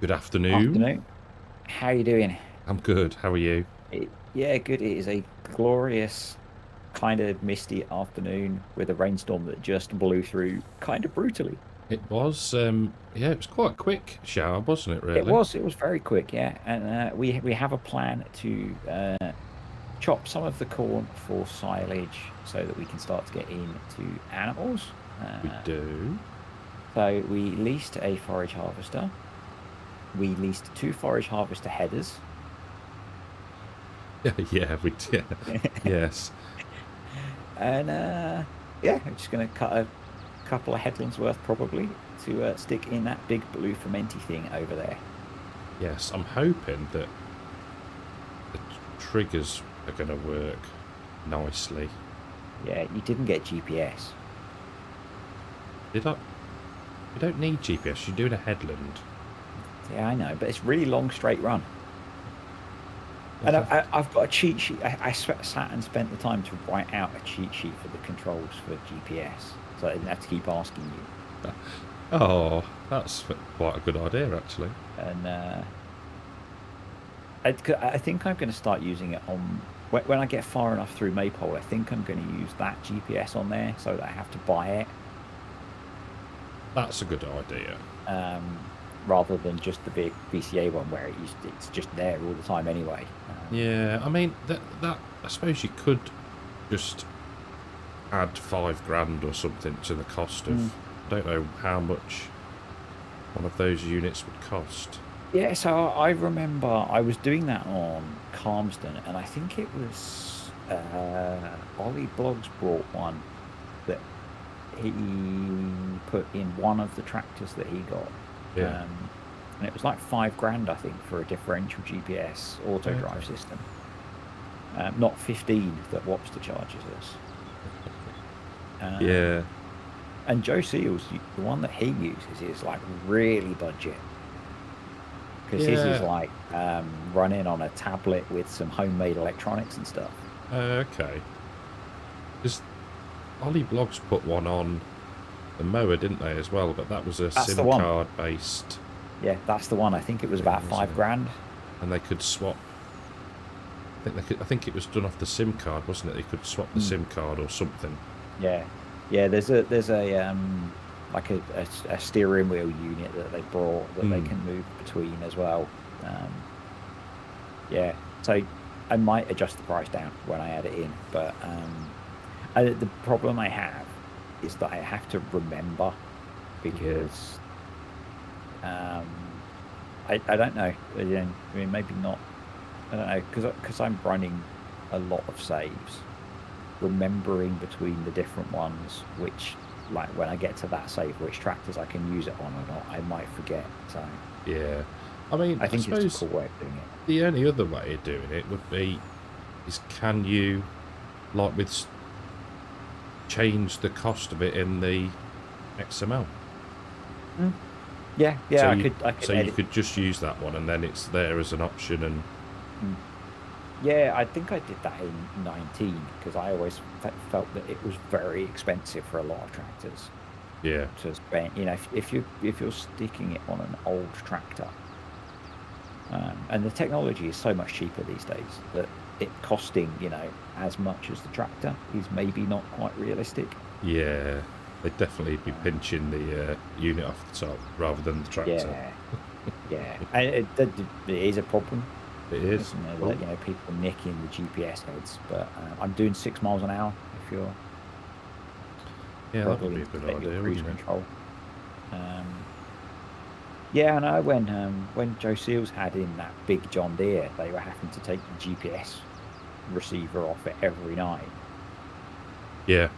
Good afternoon. Afternoon. How you doing? I'm good. How are you? Yeah, good. It is a glorious, kind of misty afternoon with a rainstorm that just blew through kind of brutally. It was, yeah, it was quite a quick shower, wasn't it, It really? was. It was very quick, yeah. And we have a plan to chop some of the corn for silage so that we can start to get into animals. We Uh, do. so we leased a forage harvester. We leased two forage harvester headers. Yeah, yeah, yeah. Yes. And yeah, I'm just going to cut a couple of headlands worth probably to stick in that big blue fermenty thing over there. Yes, I'm hoping that the triggers are going to work nicely. Yeah, you didn't get GPS. Did I? You don't need GPS. You're doing a headland. Yeah, I know, but it's really long straight run. You'll And have I've got a cheat sheet. I sat and spent the time to write out a cheat sheet for the controls for GPS, so I didn't have to keep asking you. Oh, that's quite a good idea, actually. And I think I'm going to start using it on when I get far enough through Maypole. I think I'm going to use that GPS on there so that I have to buy it That's a good idea. um, rather than just the big VCA one where it's just there all the time anyway. Yeah, I mean, that I suppose you could just add 5 grand or something to the cost Mm. of. I don't know how much one of those units would cost. Yeah, so I remember I was doing that on Calmsden, and I think it was Ollie Blogs brought one that he put in one of the tractors that he got. Yeah. And it was like 5 grand, I think, for a differential GPS auto Okay. drive system. Not 15 that Wopster charges us. Um, Yeah. and Joe Seals, the one that he uses is like really budget because his is Yeah. like running on a tablet with some homemade electronics and stuff. Okay. Because Ollie Blogs put one on the mower, didn't they, as well? But that was a That's the SIM one. card based Yeah, that's the one. I think it was thing, about wasn't five it? grand. And they could swap. I think it was done off the SIM card, wasn't it? They could swap the Mm, SIM card or something. yeah, yeah. There's a like a steering wheel unit that they brought that they Hmm. can move between as well. Um, yeah, so I might adjust the price down when I add it in, but the problem I have is that I have to remember Yeah. because um, I don't know. I mean, maybe not. I don't know because I'm running a lot of saves. Remembering between the different ones, which like when I get to that save, which tractors I can use it on or not, I might forget. So Yeah. I mean, I I think it's a suppose cool way of doing it. the only other way of doing it would be is can you, like change the cost of it in the XML? Mm. Yeah, So yeah, you I could so you edit. could just use that one, and then it's there as an option. And Mm. Yeah, I think I did that in 19 because I always felt that it was very expensive for a lot of tractors yeah, to spend. You know, if you're sticking it on an old tractor, and the technology is so much cheaper these days that it costing as much as the tractor is maybe not quite realistic. yeah, they'd definitely be Um, pinching the unit off the top rather than the tractor. yeah, yeah, and it is a problem, It is. isn't it? Oh, That people nicking the GPS heads, but I'm doing 6 miles an hour. If you're yeah, that would be struggling a to good get your idea, cruise wouldn't it? control. Um, yeah, I know when Joe Seals had in that big John Deere, they were having to take the GPS receiver off it every night. Yeah,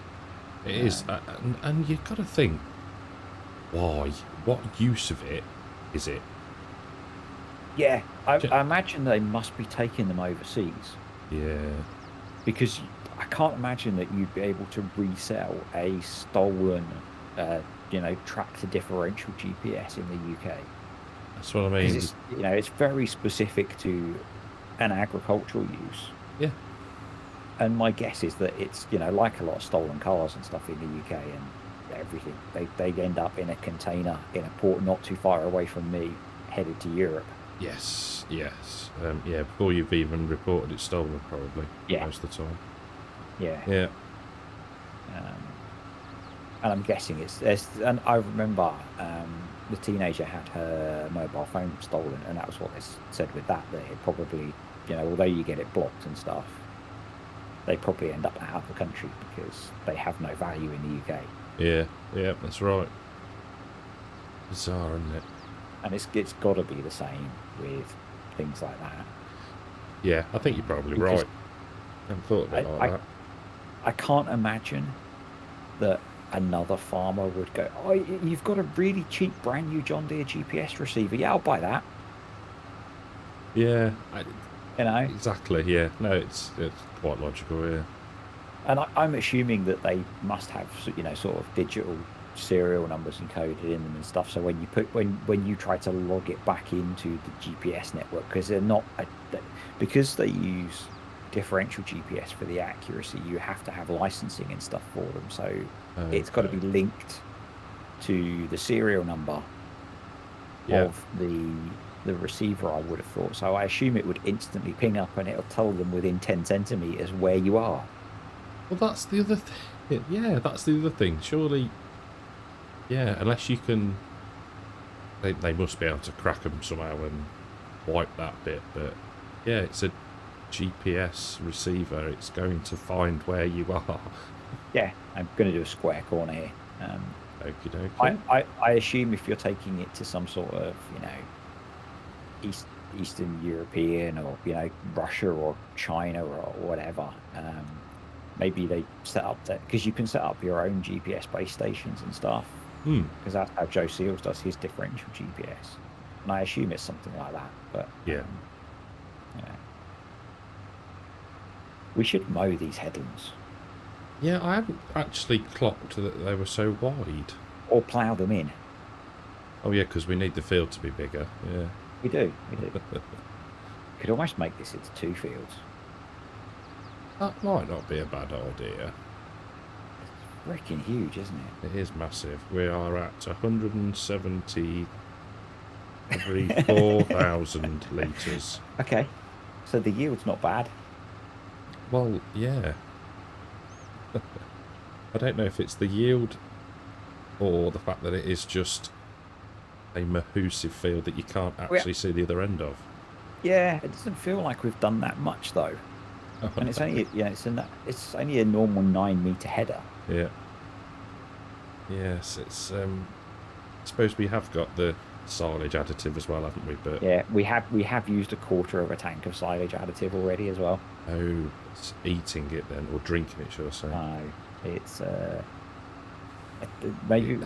it is, Um, and you've got to think why? What use of it is it? yeah, Ju- I imagine they must be taking them overseas Yeah, because I can't imagine that you'd be able to resell a stolen, tractor differential GPS in the UK that's what I because mean. it's it's very specific to an agricultural use. Yeah, And my guess is that it's, like a lot of stolen cars and stuff in the UK and everything. They end up in a container in a port not too far away from me headed to Europe. Yes, yes. Yeah, before you've even reported it stolen, probably. Yeah. Most of the time. Yeah. Yeah. And I'm guessing and I remember the teenager had her mobile phone stolen, and that was what they said with that it probably, although you get it blocked and stuff, they probably end up out of the country because they have no value in the UK. Yeah, yeah, that's right. Bizarre, isn't it? And it's got to be the same with things like that. Yeah, I think you're probably right. I haven't thought of it like that. I can't imagine that another farmer would go, oh, you've got a really cheap brand new John Deere GPS receiver. Yeah, I'll buy that. Yeah, Exactly. Yeah, no, it's quite logical. Yeah. And I'm assuming that they must have, sort of digital serial numbers encoded in them and stuff. So when you try to log it back into the GPS network, because because they use differential GPS for the accuracy, you have to have licensing and stuff for them. So it's got to be linked to the serial number of the receiver, I would have thought. So I assume it would instantly ping up and it'll tell them within 10 centimeters where you are. Well, that's the other thing. Yeah, that's the other thing. Surely, yeah, unless you can... They must be able to crack them somehow and wipe that bit. But, yeah, it's a GPS receiver. It's going to find where you are. Yeah, I'm going to do a square corner here. Okie dokie. I assume if you're taking it to some sort of, Eastern European or, Russia or China or whatever, maybe they set up that, because you can set up your own GPS base stations and stuff, because that's how Joe Seals does his differential GPS, and I assume it's something like that. But yeah, we should mow these headlands. Yeah, I haven't actually clocked that they were so wide. Or plough them in. Oh yeah, because we need the field to be bigger. Yeah, we do. Could almost make this into 2 fields. That might not be a bad idea. It's freaking huge, isn't it? It is massive. We are at 174,000 litres. Okay, so the yield's not bad. Well, yeah. I don't know if it's the yield or the fact that it is just a massive field that you can't actually see the other end of. Yeah, it doesn't feel like we've done that much though. And it's only it's only a normal 9-meter header. Yeah. Yes, it's I suppose we have got the silage additive as well, haven't we? But yeah, we have used a quarter of a tank of silage additive already as well. Oh, it's eating it then, or drinking it, should I say? No, it's maybe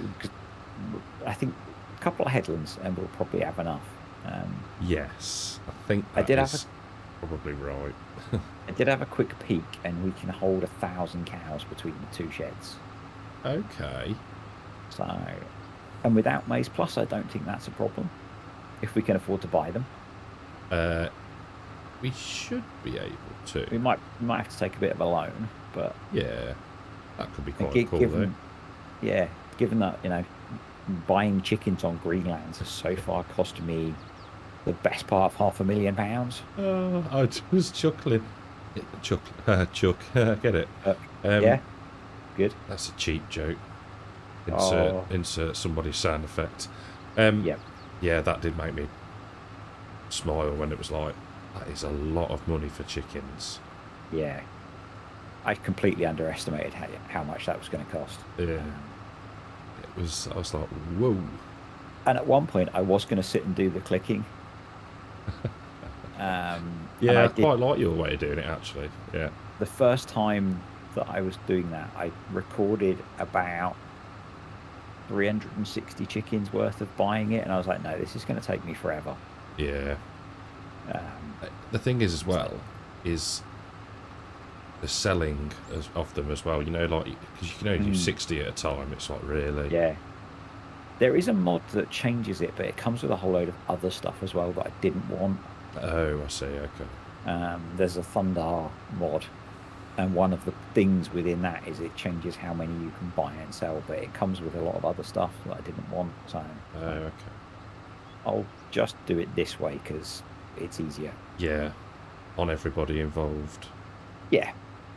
I think a couple of headlands and we'll probably have enough. Yes, I think that is probably right. I did have a quick peek, and we can hold 1,000 cows between the 2 sheds. Okay. So, and without Maize Plus, I don't think that's a problem. If we can afford to buy them, we should be able to. We might have to take a bit of a loan, but yeah, that could be quite cool though. Yeah, given that buying chickens on Greenlands has so far cost me the best part of £500,000. Oh, I was chuckling. Chuck, get it? Yeah, good. That's a cheap joke. Insert somebody's sound effect. Yep. Yeah, that did make me smile when it was like, that is a lot of money for chickens. Yeah. I completely underestimated how much that was going to cost. Yeah. I was like, whoa. And at one point, I was going to sit and do the clicking. Yeah, I quite like your way of doing it, actually. Yeah. The first time that I was doing that, I recorded about 360 chickens worth of buying it, and I was like, no, this is going to take me forever. Yeah. The thing is, as well, is the selling of them as well. Like, because you can only do 60 at a time. It's like, really. Yeah. There is a mod that changes it, but it comes with a whole load of other stuff as well that I didn't want. Oh, I see. Okay. There's a Thunder mod, and one of the things within that is it changes how many you can buy and sell, but it comes with a lot of other stuff that I didn't want. So. Oh, okay. I'll just do it this way because it's easier. Yeah, on everybody involved. Yeah.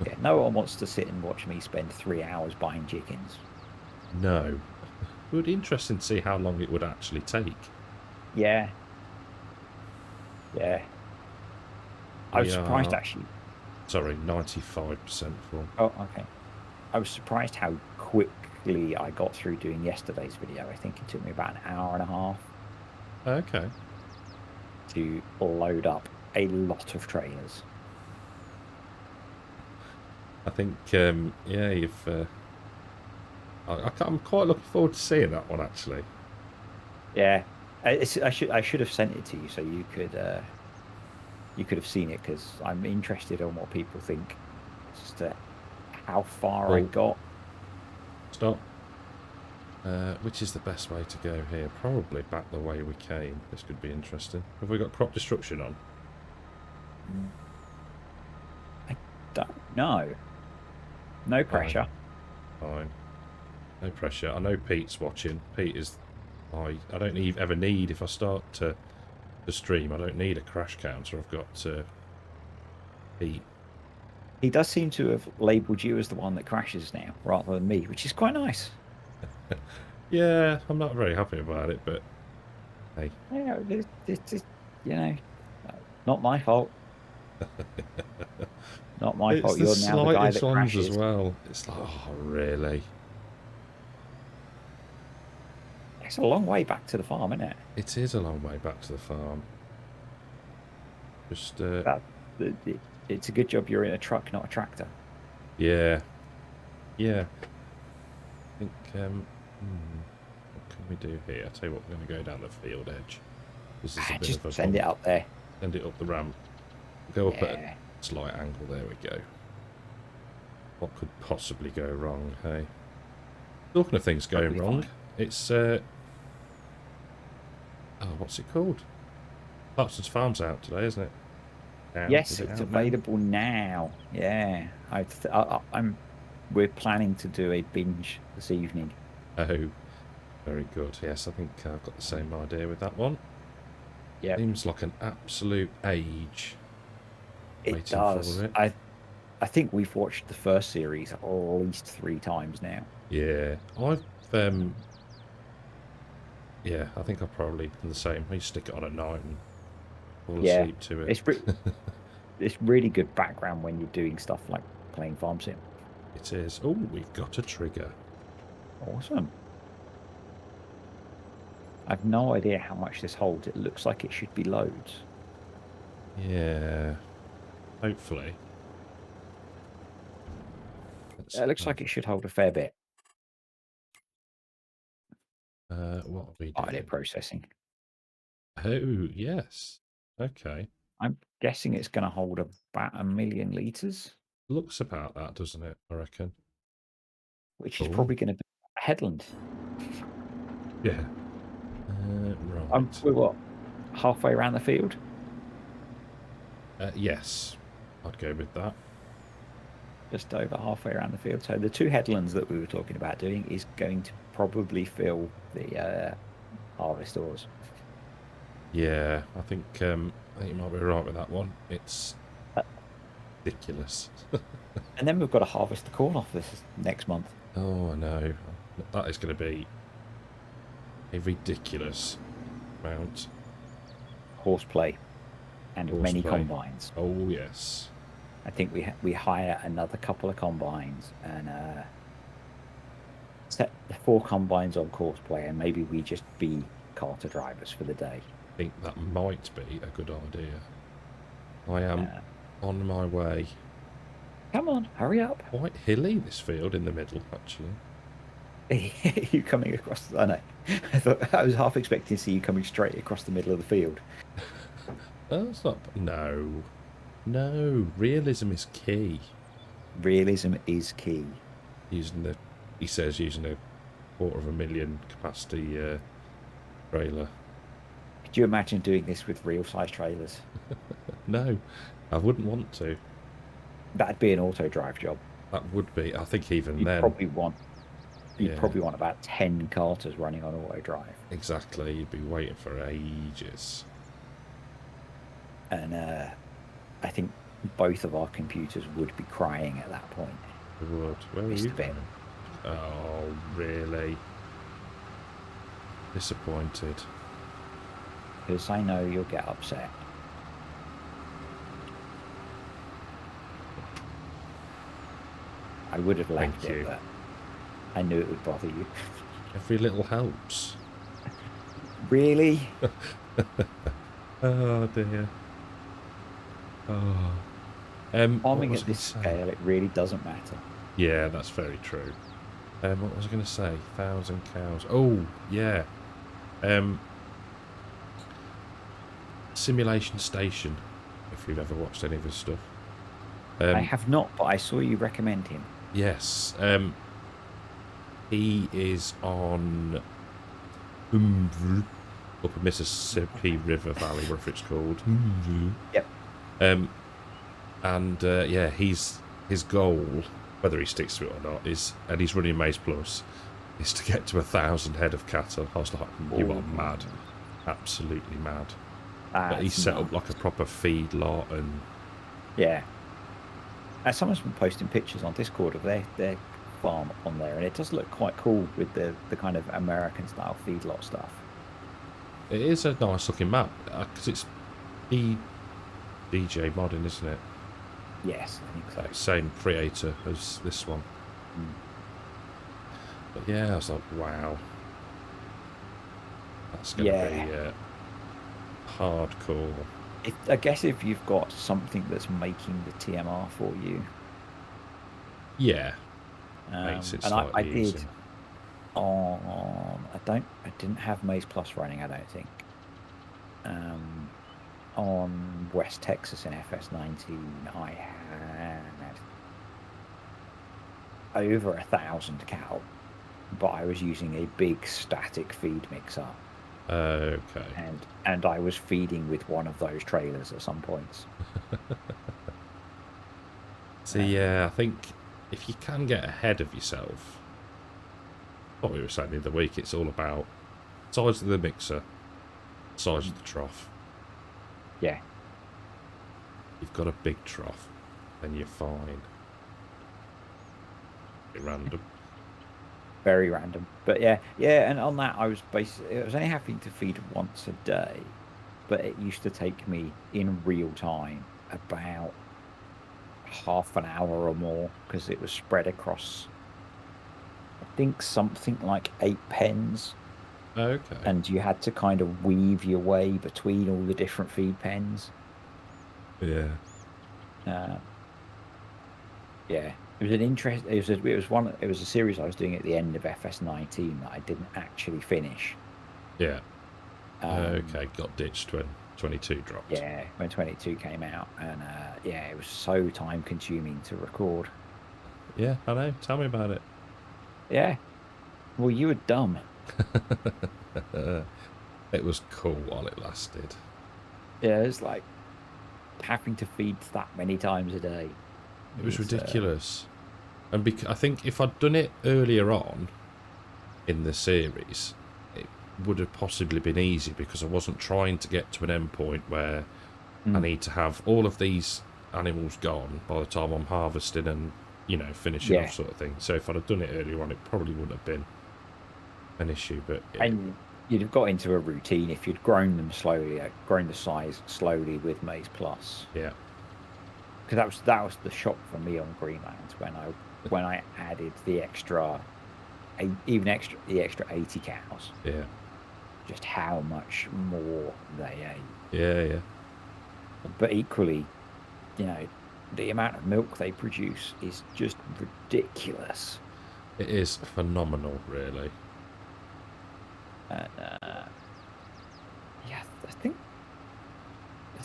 Yeah. No one wants to sit and watch me spend 3 hours buying chickens. No. It would be interesting to see how long it would actually take. Yeah. Yeah. I was We surprised are, actually. sorry, 95% full. Oh, okay. I was surprised how quickly I got through doing yesterday's video. I think it took me about an hour and a half Okay. to load up a lot of trailers. I think, yeah, you've... I'm quite looking forward to seeing that one, actually. Yeah. I should have sent it to you so you could have seen it because I'm interested in what people think as to how far I Oh, got. stop. Which is the best way to go here? Probably back the way we came. This could be interesting. Have we got crop destruction on? I don't know. No Fine. pressure. Fine. No pressure. I know Pete's watching. Pete is... I don't ever need, if I start to stream, I don't need a crash counter. I've got Pete. He does seem to have labelled you as the one that crashes now rather than me, which is quite nice. Yeah, I'm not very happy about it, but hey. Yeah, it's you know, not my fault. Not my It's fault. the You're now the guy slightest that ones as crashes. well. It's like, oh, really? It's a long way back to the farm, isn't it? It is a long way back to the farm. Just, That it's a good job you're in a truck, not a tractor. yeah. Yeah. I think, what can we do here? I'll tell you what, we're going to go down the field edge. This is a bit Just of a send it bump. up there. Send it up the ramp. Go up at Yeah. a slight angle. There we go. What could possibly go wrong, hey? Talking of things going Probably wrong, fine. it's, oh, what's it called? Clarkson's Farm's out today, isn't it? Now, Yes, is it it's out now? available now. Yeah, We're planning to do a binge this evening. Oh, very good. Yes, I think I've got the same idea with that one. Yeah, Seems like an absolute age it waiting does. for it. I think we've watched the first series at least 3 times now. Yeah, yeah, I think I've probably done the same. I stick it on at night and fall Yeah, asleep to it. it's really good background when you're doing stuff like playing Farm Sim. It is. Oh, we've got a trigger. Awesome. I've no idea how much this holds. It looks like it should be loads. Yeah, hopefully. It looks like it should hold a fair bit. What are we Part of doing? it processing. Oh, yes. Okay. I'm guessing it's going to hold about 1,000,000 litres. Looks about that, doesn't it? I reckon. Which is Oh, probably going to be a headland. yeah. Right. We're what, halfway around the field? Yes, I'd go with that. Just over halfway around the field. So the 2 headlands that we were talking about doing is going to probably fill the harvest doors. Yeah, I think you might be right with that one. It's ridiculous. And then we've got to harvest the corn off this next month. Oh, I know. That is going to be a ridiculous amount. Horseplay and many combines. Oh, yes. I think we hire another couple of combines and set the 4 combines on Horseplay, and maybe we just be carter drivers for the day. I think that might be a good idea. I am on my way. Come on, hurry up. Quite hilly, this field in the middle, actually. You coming across? I know. I was half expecting to see you coming straight across the middle of the field. That's not... No. No. Realism is key. Realism is key. He says using a 250,000 capacity trailer. Could you imagine doing this with real size trailers? No, I wouldn't want to. That'd be an auto drive job. That would be. I think even You'd then... probably want You'd Yeah, probably want about 10 carters running on auto drive. exactly. You'd be waiting for ages. And I think both of our computers would be crying at that point. It would. Where are Just you a bit. going? Oh, really? Disappointed. Because I know you'll get upset. I would have left Thank it, you. but I knew it would bother you. Every little helps. Really? Oh dear. Oh. What Farming was at I going this to say? scale, it really doesn't matter. Yeah, that's very true. What was I going to say? 1,000 cows. Oh, yeah. Simulation Station. If you've ever watched any of his stuff. I have not, but I saw you recommend him. Yes. He is on up a Mississippi River Valley, whatever it's called. Yep. And yeah, his goal, whether he sticks to it or not, is, and he's running Maize Plus, is to get to 1,000 head of cattle. I was like, you are mad, absolutely mad. But he set up like a proper feed lot, and yeah. Someone's been posting pictures on Discord of their farm on there, and it does look quite cool with the kind of American style feedlot stuff. it is a nice looking map because it's DJ modding, isn't it? Yes, I think so. Same creator as this one. But yeah, I was like, wow, that's going to be hardcore. I guess if you've got something that's making the TMR for you. Yeah. Makes it and slightly I did easier. I didn't have Maize Plus running, I don't think. On West Texas in FS19, I had over 1,000 cow, but I was using a big static feed mixer. Okay. And I was feeding with one of those trailers at some points. So yeah, I think if you can get ahead of yourself, what we were saying the other week, it's all about size of the mixer, size of the trough. Yeah. You've got a big trough, then you're fine. Bit random. Very random, but yeah. And on that, I was only having to feed once a day, but it used to take me in real time about half an hour or more because it was spread across, I think, something like 8 pens. Okay. And you had to kind of weave your way between all the different feed pens. Yeah. Yeah. It was an interest. It was a series I was doing at the end of FS19 that I didn't actually finish. Yeah. Okay, got ditched when 22 dropped. Yeah, when 22 came out, and yeah, it was so time consuming to record. Yeah, I know. Tell me about it. Yeah. Well, you were dumb. It was cool while it lasted. Yeah, it's like having to feed that many times a day. It was ridiculous. And I think if I'd done it earlier on in the series, it would have possibly been easy because I wasn't trying to get to an end point where I need to have all of these animals gone by the time I'm harvesting and, finishing off sort of thing. So if I'd have done it earlier on, it probably wouldn't have been an issue. But and you'd have got into a routine if you'd grown them slowly, grown the size slowly with Maize Plus. Yeah. Because that was the shock for me on Greenland when I added the extra 80 cows. Yeah. Just how much more they ate. Yeah. But equally, the amount of milk they produce is just ridiculous. It is phenomenal, really. And yeah, I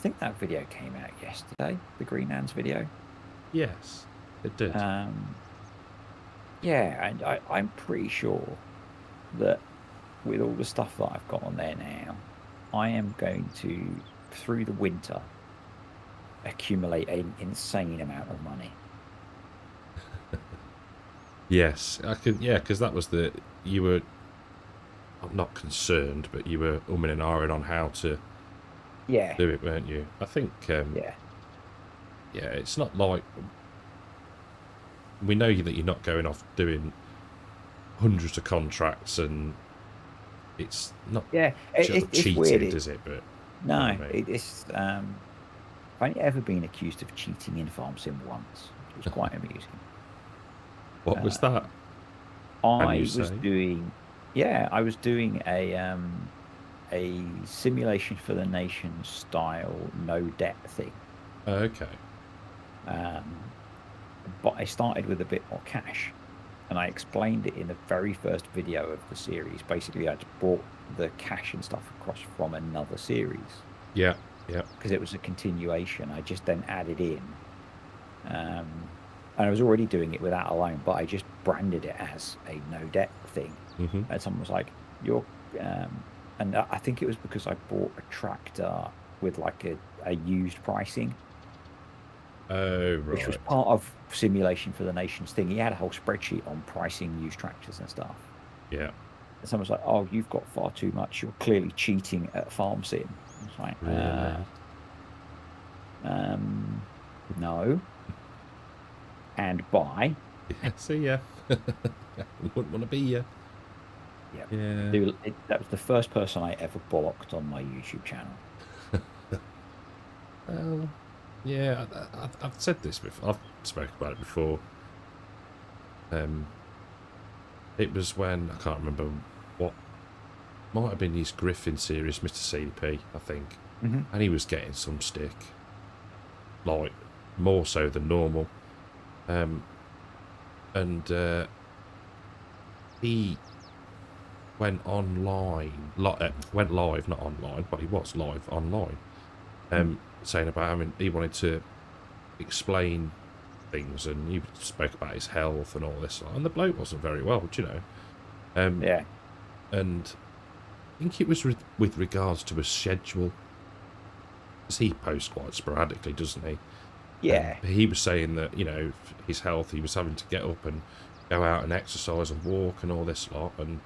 think that video came out yesterday, the Greenlands video. Yes, it did. Yeah, and I'm pretty sure that with all the stuff that I've got on there now, I am going to, through the winter, accumulate an insane amount of money. Yes, I could. Yeah, because that was you were not concerned, but you were umming and ahhing on how to Yeah, do it, weren't you? I think. yeah, Yeah, it's not like we know that you're not going off doing hundreds of contracts, and it's not yeah. It's weird. cheating, is it? But you know No, what I mean. it's. I've only ever been accused of cheating in Farm Sim once, which was quite amusing. What was that? Um, Can you I was say? doing, yeah, I was doing a simulation for the nation style no debt thing. Okay. Um, but I started with a bit more cash, and I explained it in the very first video of the series. Basically, I just brought the cash and stuff across from another series Yeah. Yeah. because it was a continuation. I just then added in, and I was already doing it without a loan, but I just branded it as a no debt thing. Mhm. And someone was like, "You're," and I think it was because I bought a tractor with like a used pricing, Oh which was right. part of simulation for the nation's thing. He had a whole spreadsheet on pricing used tractors and stuff. Yeah. And someone's like, "Oh, you've got far too much. You're clearly cheating at farm sim." It's like, Really. no, and buy. Yeah. See ya. Wouldn't want to be you. Yeah, Yeah. that was the first person I ever blocked on my YouTube channel. Well. Yeah. I've said this before. I've spoken about it before. It was when I can't remember what might have been his Griffin series, Mr. CDP, I think, Mm-hmm. and he was getting some stick, like more so than normal. And he went online, went live, not online, but he was live online, saying about he wanted to explain things, and he spoke about his health and all this, and the bloke wasn't very well, do you know. Yeah, And I think it was with regards to a schedule, because he posts quite sporadically, doesn't he? yeah, He was saying that, his health, he was having to get up and go out and exercise and walk and all this lot. And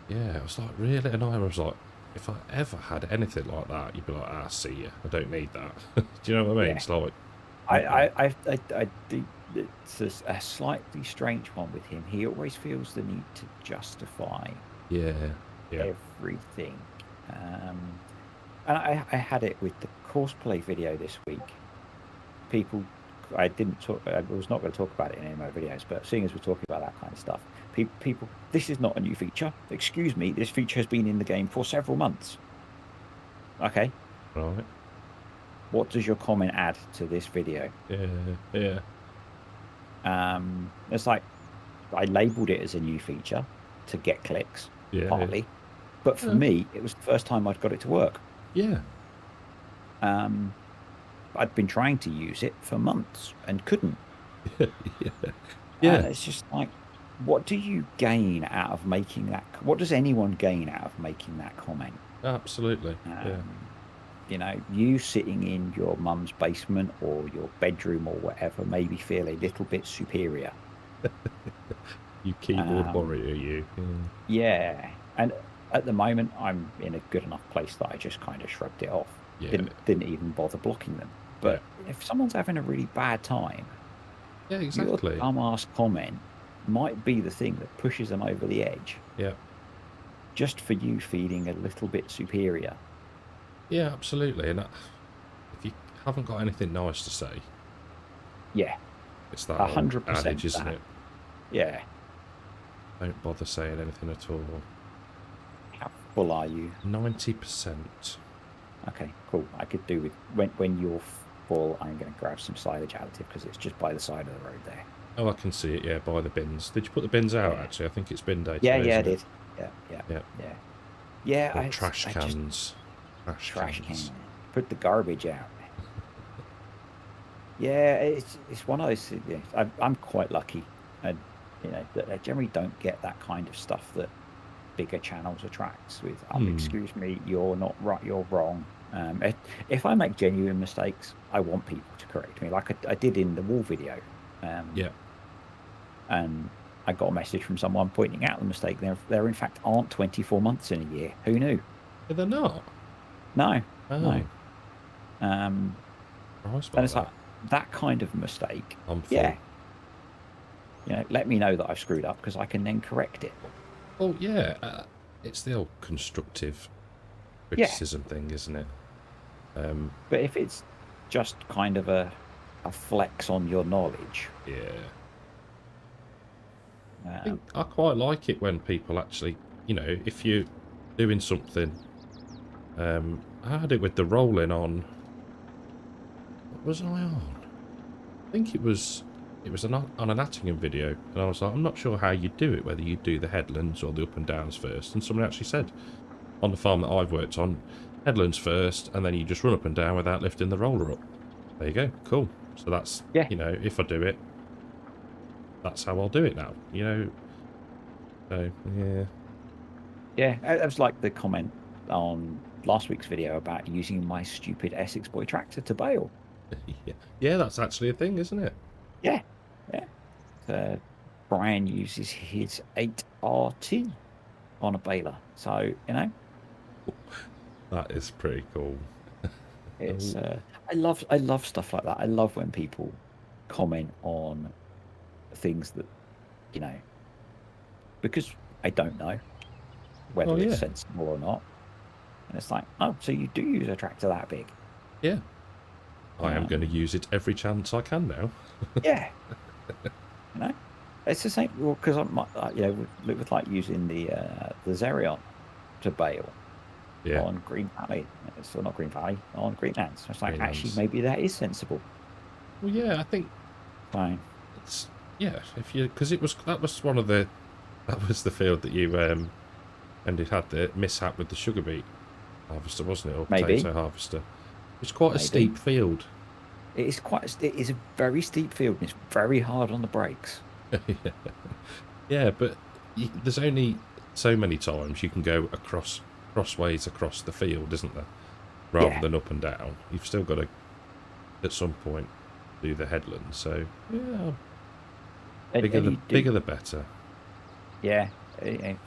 yeah, I was like, really? And I was like, if I ever had anything like that, you'd be like, see ya. I don't need that. Do you know what I mean? yeah. It's like, I think it's a slightly strange one with him. He always feels the need to justify yeah, yeah, everything. And I had it with the courseplay video this week. People, I didn't talk. I was not going to talk about it in any of my videos, but seeing as we're talking about that kind of stuff, people, this is not a new feature. Excuse me, this feature has been in the game for several months. Okay, right, what does your comment add to this video? yeah, yeah, It's like I labeled it as a new feature to get clicks, yeah, partly, but for yeah, me, it was the first time I'd got it to work. yeah, I'd been trying to use it for months and couldn't. yeah, And yeah, it's just like, what do you gain out of making that? What does anyone gain out of making that comment? absolutely, yeah, You sitting in your mum's basement or your bedroom or whatever maybe feel a little bit superior. you keyboard Um, warrior, you, yeah. And at the moment, I'm in a good enough place that I just kind of shrugged it off. yeah, Didn't even bother blocking them. yeah, But if someone's having a really bad time, yeah, your exactly, dumbass comment might be the thing that pushes them over the edge yeah. just for you feeling a little bit superior. Yeah, absolutely. And if you haven't got anything nice to say, Yeah, it's that old 100% adage, isn't that. it? Yeah. Don't bother saying anything at all. How full are you? 90%. Okay, cool. I could do with when you're full, I'm going to grab some silage additive because it's just by the side of the road there. Oh, I can see it, yeah, by the bins. Did you put the bins out, Yeah. actually? I think it's bin day Yeah, today, yeah, I isn't it? did. Yeah, yeah, Yeah. yeah. Yeah, Or trash I cans. just trash cans. can. Put the garbage out. Yeah, it's one of those. Yeah, I'm quite lucky, and that I generally don't get that kind of stuff that bigger channels attracts. With excuse me, you're not right, you're wrong. If I make genuine mistakes, I want people to correct me, like I did in the wall video. Yeah. And I got a message from someone pointing out the mistake. There in fact aren't 24 months in a year. Who knew? Yeah, they're not. No, Oh, no. Um, surprised and by it's like that. that kind of mistake. I'm full. Yeah, let me know that I've screwed up because I can then correct it. Well, yeah, it's the old constructive Yeah, criticism thing, isn't it? Um, but if it's just kind of a flex on your knowledge, yeah. I um, think I quite like it when people actually, if you're doing something, I had it with the rolling on, what was I on? I think it was on an Attingham video, and I was like, I'm not sure how you do it, whether you do the headlands or the up and downs first, and someone actually said, on the farm that I've worked on, headlands first, and then you just run up and down without lifting the roller up. There you go, cool. So that's, yeah, if I do it, that's how I'll do it now, so, yeah. yeah. That was like the comment on last week's video about using my stupid Essex boy tractor to bale. Yeah. Yeah, that's actually a thing, isn't it? Yeah, yeah. Brian uses his 8RT on a baler, so That is pretty cool. it's. Oh, I love stuff like that. I love when people comment on things that you know because I don't know oh whether it's yeah, sensible or not, and it's like, oh, so you do use a tractor that big? yeah. I am going to Um, use it every chance I can now. yeah, you know, it's the same. Well, because I'm, with like using the Xerion to bale Yeah, on Green Valley. It's not Green Valley, on Greenlands. It's like, actually, Greenlands. maybe that is sensible. Well, yeah, I think Fine. it's yeah. If you because that was the field that you and it had the mishap with the sugar beet harvester, wasn't it, or Maybe, potato harvester? It's quite a maybe. steep field. It is a very steep field and it's very hard on the brakes. Yeah, but there's only so many times you can go crossways across the field, isn't there? Rather Yeah. than up and down. You've still got to, at some point, do the headland. So yeah, And you do, bigger the better. yeah. It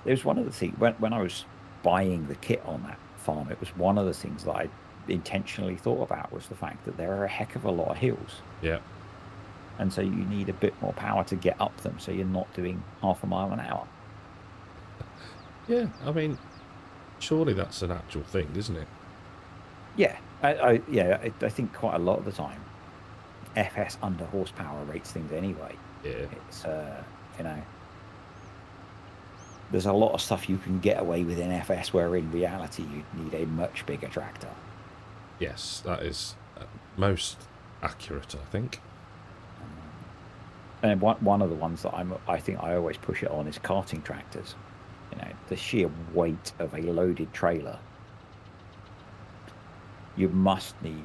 was one of the things when I was buying the kit on that farm, it was one of the things that I intentionally thought about was the fact that there are a heck of a lot of hills. Yeah, And so you need a bit more power to get up them so you're not doing half a mile an hour. yeah. I mean, surely that's an actual thing, isn't it? Yeah. I think quite a lot of the time FS under horsepower rates things anyway. Yeah. It's you know, there's a lot of stuff you can get away with in FS where in reality you need a much bigger tractor. Yes, that is most accurate, I think. And one of the ones that I think I always push it on is carting tractors. The sheer weight of a loaded trailer. You must need,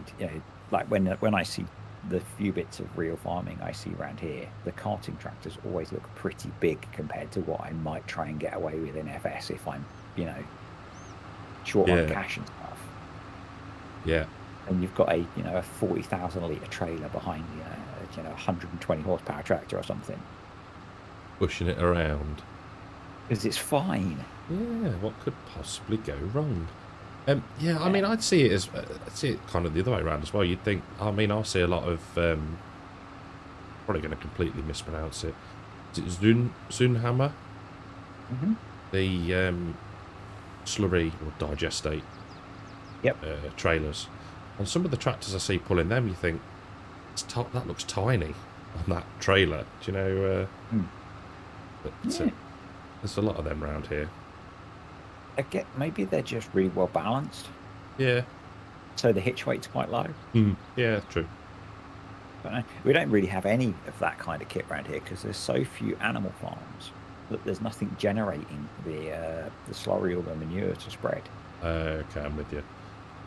like when I see the few bits of real farming I see around here, the carting tractors always look pretty big compared to what I might try and get away with in FS if I'm, short on Yeah, cash and stuff. yeah, And you've got a 40,000 litre trailer behind you, 120 horsepower tractor or something. pushing it around. Because it's fine. Yeah, what could possibly go wrong? Yeah, I Yeah. mean, I'd see it kind of the other way around as well. You'd think, I mean, I see a lot of, probably going to completely mispronounce it. Is it Zunhammer? Mm-hmm. The slurry or digestate Yep. trailers. And some of the tractors I see pulling them, you think, that looks tiny on that trailer. Do you know? But Yeah. there's a lot of them around here. Maybe they're just really well balanced. Yeah. So the hitch weight's quite low. Yeah, true. But we don't really have any of that kind of kit around here because there's so few animal farms that there's nothing generating the slurry or the manure to spread. Okay, I'm with you.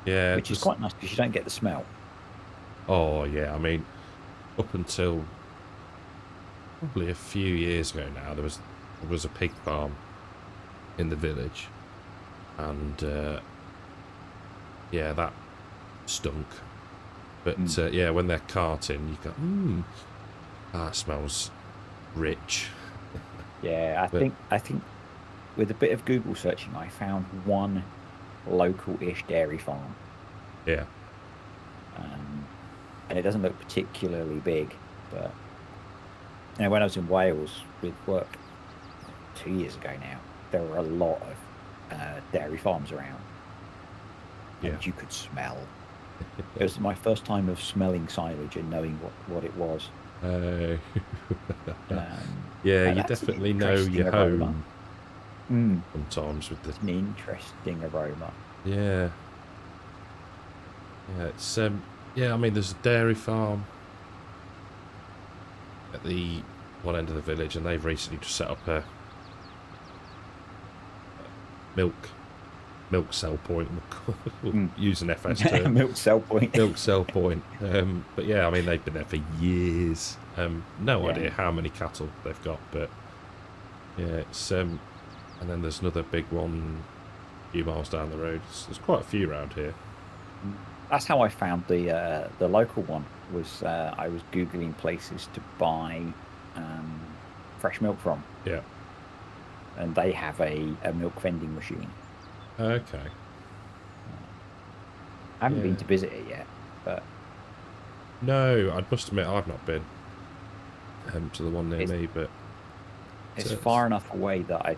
Yeah. Which is quite nice because you don't get the smell. Oh, yeah. I mean, up until probably a few years ago now, there was a pig farm in the village, and yeah, that stunk. But yeah, when they're carting, you go, that smells rich. Yeah, But I think with a bit of Google searching, I found one local-ish dairy farm, yeah, um, and it doesn't look particularly big. But when I was in Wales with work 2 years ago now, there were a lot of dairy farms around, yeah. and you could smell. It was my first time of smelling silage and knowing what it was. Uh, yeah, And you that's an definitely know interesting your aroma. home Mm, sometimes with the it's an interesting aroma. yeah, yeah. It's yeah. I mean, there's a dairy farm at the one end of the village, and they've recently just set up a milk cell point. We'll Mm. use an FS term, Milk sell point. milk cell point. But yeah, I mean, they've been there for years. No Yeah. idea how many cattle they've got, but yeah, it's and then there's another big one a few miles down the road. There's quite a few around here. That's how I found the local one. Was I was googling places to buy fresh milk from, Yeah. and they have a milk vending machine. Okay. I haven't been Yeah. to visit it yet, but No, I must admit I've not been to the one near it's me, but it's far enough away that I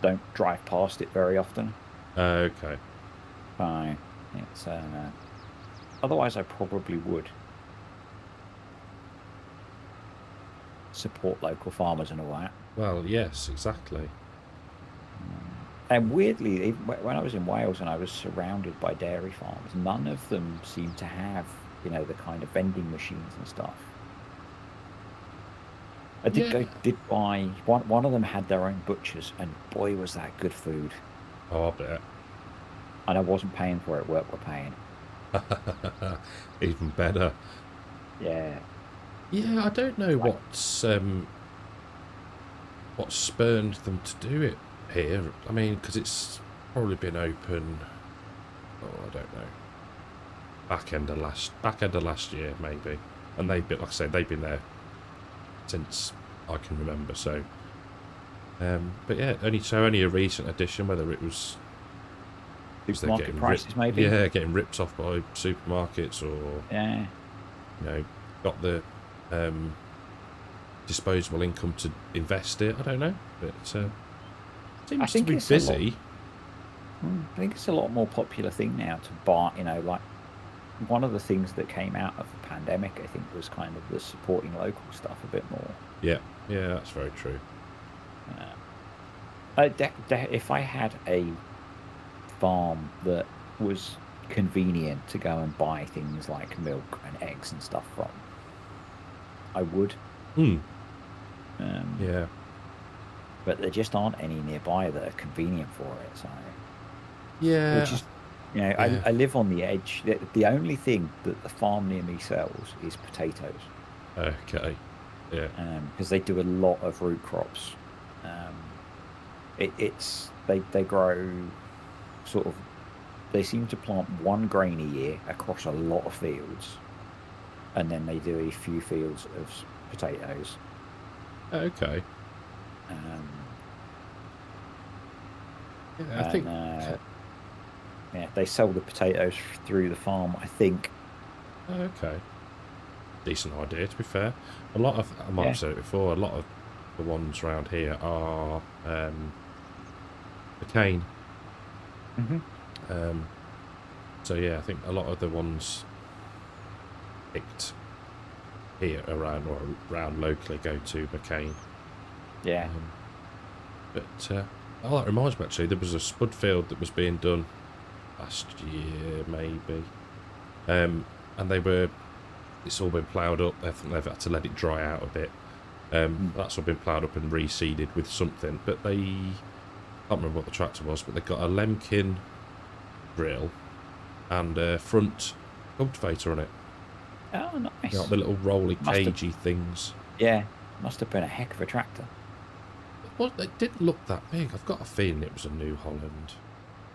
don't drive past it very often. okay. So it's otherwise I probably would support local farmers and all that. Well, yes, exactly. And weirdly, even when I was in Wales and I was surrounded by dairy farms, none of them seemed to have, the kind of vending machines and stuff. I Yeah. did buy one of them had their own butchers, and boy was that good food. Oh, I bet. And I wasn't paying for it, work were paying. Even better. Yeah. Yeah, I don't know Like, what spurned them to do it here. I mean, because it's probably been open. Oh, I don't know. Back end of last year, maybe. And they've been, like I said, they've been there since I can remember. So, but yeah, only a recent addition. Whether it was supermarket prices, maybe. yeah, getting ripped off by supermarkets, or Yeah. got the disposable income to invest it. I don't know, but I seems to think be it's a lot. busy. I think it's a lot more popular thing now to buy. Like one of the things that came out of the pandemic, I think, was kind of the supporting local stuff a bit more. Yeah, that's very true. If I had a farm that was convenient to go and buy things like milk and eggs and stuff from, I would. Yeah. But there just aren't any nearby that are convenient for it. So, Yeah. which is, yeah. I live on the edge. The only thing that the farm near me sells is potatoes. Okay. Yeah. Because they do a lot of root crops. They grow sort of. They seem to plant one grain a year across a lot of fields, and then they do a few fields of potatoes. Okay. Yeah, I think. Yeah, they sell the potatoes through the farm, I think. Okay. Decent idea, to be fair. A lot of, I might have said it before, a lot of the ones around here are McCain. So yeah, I think a lot of the ones picked here around locally go to McCain. Yeah. But oh, that reminds me, actually, there was a spud field that was being done last year, maybe, and it's all been ploughed up. I think they've had to let it dry out a bit. That's all been ploughed up and reseeded with something, but I can't remember what the tractor was, but they've got a Lemkin drill and a front cultivator on it. Oh, nice. The little rolly cagey things. Yeah, must have been a heck of a tractor. Well, it didn't look that big. I've got a feeling it was a New Holland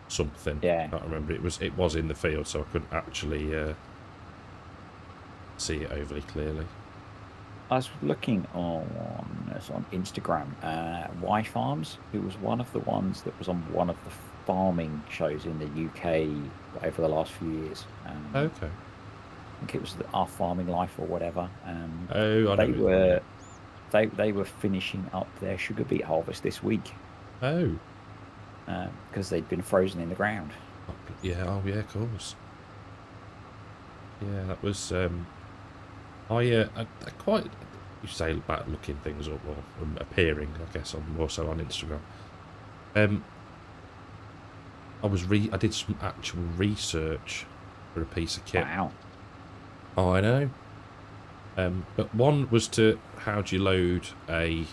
something. Yeah. I can't remember. It was in the field, so I couldn't actually see it overly clearly. I was looking on Instagram, Y Farms, who was one of the ones that was on one of the farming shows in the UK over the last few years. Okay. I think it was Our Farming Life or whatever. Oh, I know They it. Yeah. were they were finishing up their sugar beet harvest this week Oh. because they'd been frozen in the ground. Yeah. Oh, yeah. Of course. Yeah, that was. I quite. You say about looking things up or appearing, I guess, on more so on Instagram. Um, I did some actual research for a piece of kit. Wow. Oh, I know. But one was to how do you load a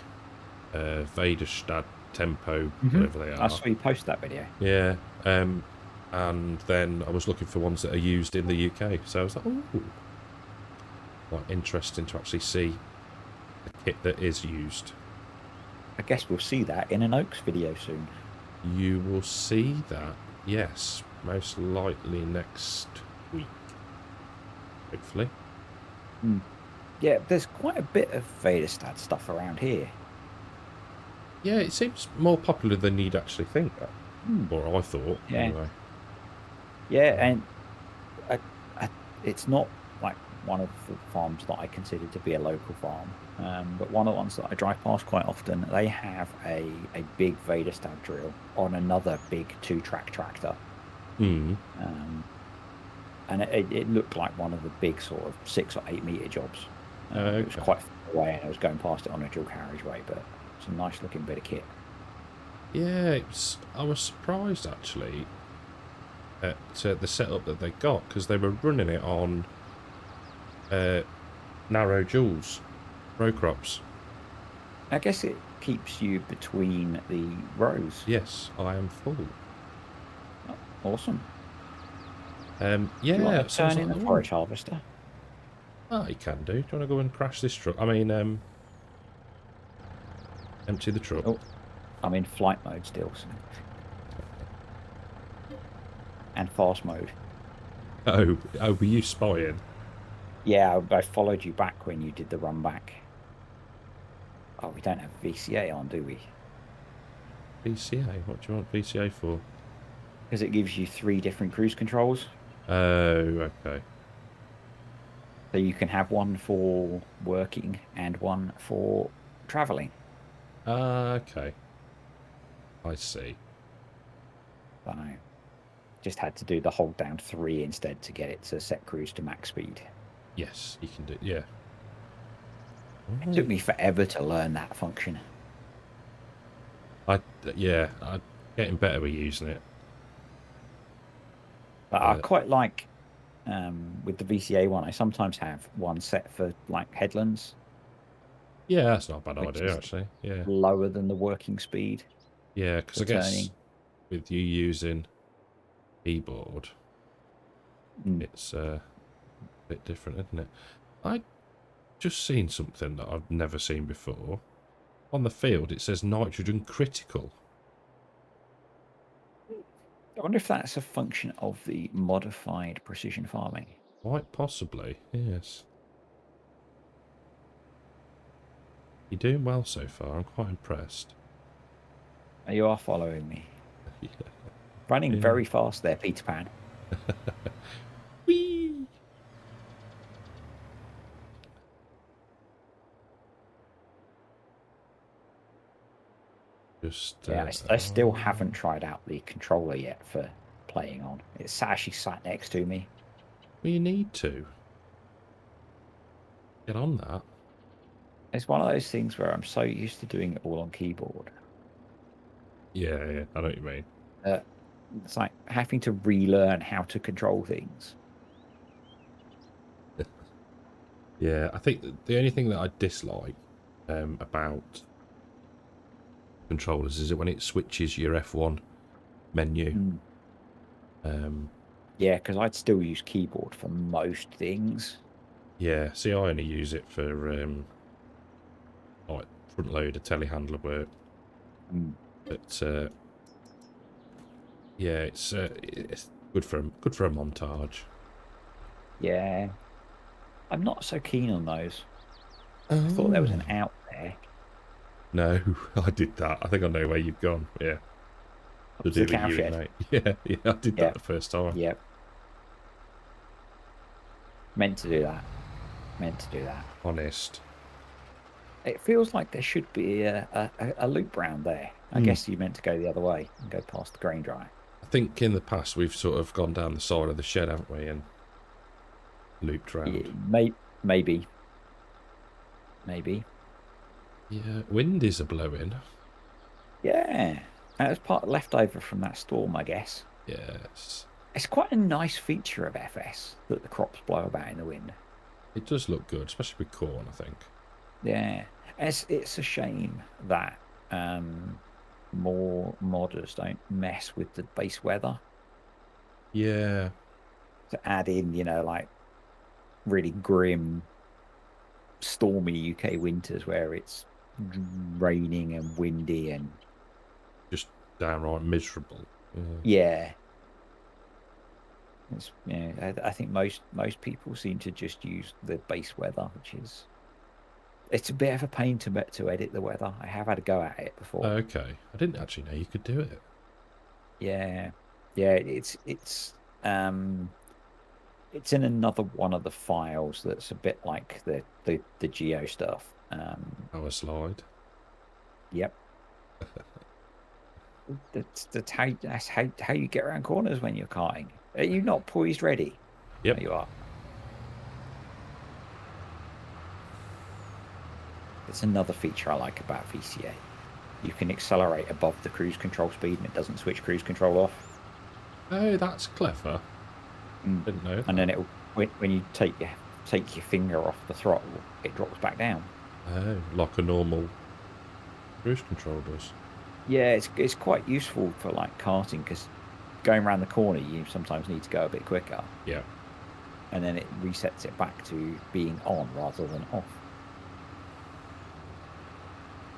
Vaderstad Tempo, whatever they I are. saw you post that video. Yeah. And then I was looking for ones that are used in the UK. So I was like, oh, quite interesting to actually see a kit that is used. I guess we'll see that in an Oaks video soon. You will see that, yes, most likely next week. Hopefully. Yeah, there's quite a bit of Vaderstad stuff around here. Yeah, it seems more popular than you'd actually think. Or I thought, Yeah. anyway. Yeah, and it's not like one of the farms that I consider to be a local farm, but one of the ones that I drive past quite often, they have a big Vaderstad drill on another big 2-track tractor. Mm. And it looked like one of the big sort of 6 or 8 metre jobs. It was Okay. quite far away, and I was going past it on a dual carriageway, but it's a nice looking bit of kit. Yeah, I was surprised actually at the setup that they got because they were running it on narrow joules, row crops. I guess it keeps you between the rows. Yes, I am full. Awesome. Yeah, Do you want to so I was turn in like, the "Ooh." forage harvester? Oh, you can do. Do you want to go and crash this truck? I mean, empty the truck. Oh, I'm in flight mode still. So. And fast mode. Oh, were you spying? Yeah, I followed you back when you did the run back. Oh, we don't have VCA on, do we? VCA? What do you want VCA for? Because it gives you 3 different cruise controls. Oh, okay. So you can have one for working and one for travelling. Okay. I see. So just had to do the hold down 3 instead to get it to set cruise to max speed. Yes, you can do. Yeah. It took me forever to learn that function. I'm getting better with using it. But I quite like with the VCA one. I sometimes have one set for like headlands. Yeah, that's not a bad Which idea is actually. Yeah. lower than the working speed Yeah, because for I guess turning. with you using keyboard, it's a bit different, isn't it? I just seen something that I've never seen before. On the field, it says nitrogen critical. I wonder if that's a function of the modified precision farming. Quite possibly, yes. You're doing well so far. I'm quite impressed. You are following me. Yeah. Running very fast there, Peter Pan. Whee! Just Yeah, I still haven't tried out the controller yet for playing on. It's actually sat next to me. Well, you need to get on that. It's one of those things where I'm so used to doing it all on keyboard. Yeah, I know what you mean. It's like having to relearn how to control things. Yeah, I think the only thing that I dislike about controllers is it when it switches your F1 menu. Yeah, because I'd still use keyboard for most things. Yeah, see, I only use it for like front loader telehandler work. But yeah, it's good for a montage. Yeah, I'm not so keen on those. I thought there was Oh. an out there. No, I did that. I think I know where you've gone. Yeah. Up To to the do the cowshed. urinate. Yeah, yeah, I did that Yep. the first time. Yep. Meant to do that. Meant to do that. Honest. It feels like there should be a loop round there. I Hmm. guess you meant to go the other way and go past the grain dryer. I think in the past we've sort of gone down the side of the shed, haven't we, and looped Yeah, round. maybe. Maybe. Yeah, wind is a blowing. Yeah. That was part leftover from that storm, I guess. Yes. It's quite a nice feature of FS that the crops blow about in the wind. It does look good, especially with corn, I think. Yeah. It's a shame that more modders don't mess with the base weather Yeah. to add in, like really grim, stormy UK winters where it's raining and windy and Just downright miserable. Yeah. yeah. I think most people seem to just use the base weather, which is it's a bit of a pain to edit the weather. I have had a go at it before. Okay. I didn't actually know you could do it. Yeah, yeah. It's in another one of the files that's a bit like the geo stuff. Power slide. Yep. That's how you get around corners when you're karting. Are you not poised ready? Yep. There you are. It's another feature I like about VCA. You can accelerate above the cruise control speed and it doesn't switch cruise control off. Oh, that's clever. Mm. Didn't know that. And then it'll when you take your finger off the throttle, it drops back down. Oh, like a normal cruise control does. Yeah, it's quite useful for like karting because going around the corner you sometimes need to go a bit quicker. Yeah. And then it resets it back to being on rather than off.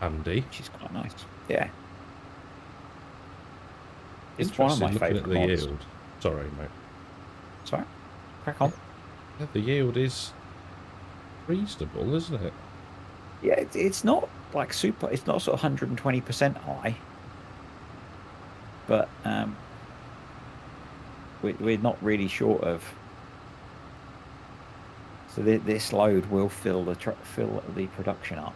Handy. Which is quite nice. Yeah. It's Interesting one of my looking favourite at the mods. yield. Sorry, mate. Sorry? Crack on. Yeah, the yield is reasonable, isn't it? Yeah, it's not like super. It's not sort of 120% high, but we're not really short of. So this load will fill the production up.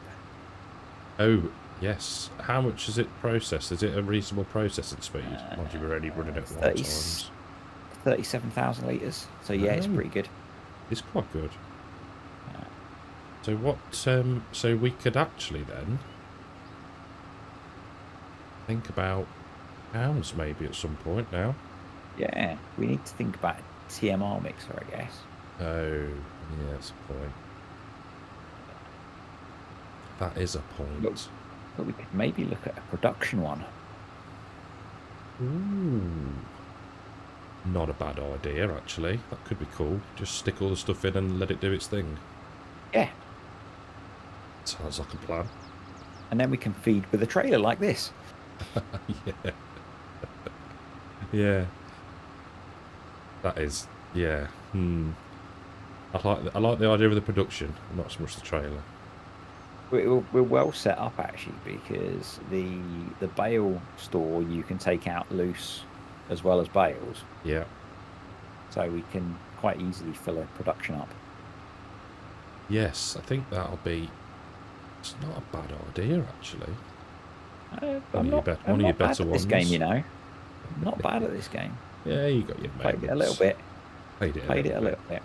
Oh, yes. How much is it processed? Is it a reasonable processing speed? Mind you, we're only running at 1 times. 37,000 litres. So yeah, it's pretty good. It's quite good. So what? So we could actually then think about pounds maybe at some point now. Yeah, we need to think about a TMR mixer, I guess. Oh, yeah, that's a point. That is a point. But we could maybe look at a production one. Ooh. Not a bad idea, actually. That could be cool. Just stick all the stuff in and let it do its thing. Yeah. Sounds like a plan. And then we can feed with a trailer like this. Yeah. Yeah. That is, yeah. I like the idea of the production, not so much the trailer. We're well set up actually because the bale store you can take out loose as well as bales. Yeah. So we can quite easily fill a production up. Yes, I think that'll be. It's not a bad idea actually. I'm not bad at this game, you know. I'm not bad at this game. Yeah, you got your Played it a little bit. Played it a little bit.